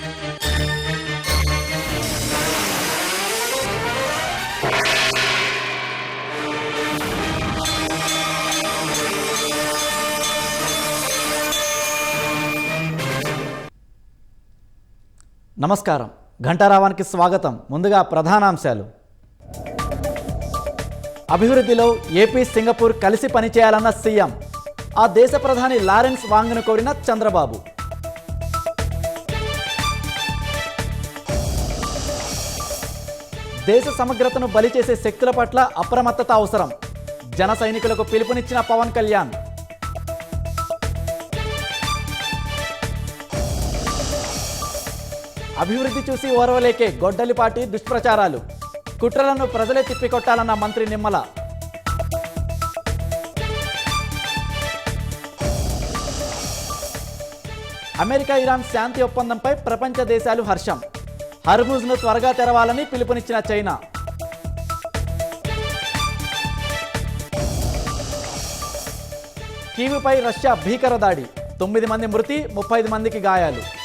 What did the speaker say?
నమస్కారం. ఘంటారావానికి స్వాగతం. ముందుగా ప్రధానాంశాలు. అభివృద్ధిలో ఏపీ సింగపూర్ కలిసి పనిచేయాలన్న సీఎం. ఆ దేశ ప్రధాని లారెన్స్ వాంగ్ను కోరిన చంద్రబాబు. దేశ సమగ్రతను బలి చేసే శక్తుల పట్ల అప్రమత్తత అవసరం. జన సైనికులకు పిలుపునిచ్చిన పవన్ కళ్యాణ్. అభివృద్ధి చూసి ఓర్వలేకే గొడ్డలిపాటి దుష్ప్రచారాలు. కుట్రలను ప్రజలే తిప్పికొట్టాలన్న మంత్రి నిమ్మల. అమెరికా ఇరాన్ శాంతి ఒప్పందంపై ప్రపంచ దేశాలు హర్షం. హర్ముజ్ను త్వరగా తెరవాలని పిలుపునిచ్చిన చైనా. కీవుపై రష్యా భీకర దాడి. 9 మంది మృతి, 35 మందికి గాయాలు.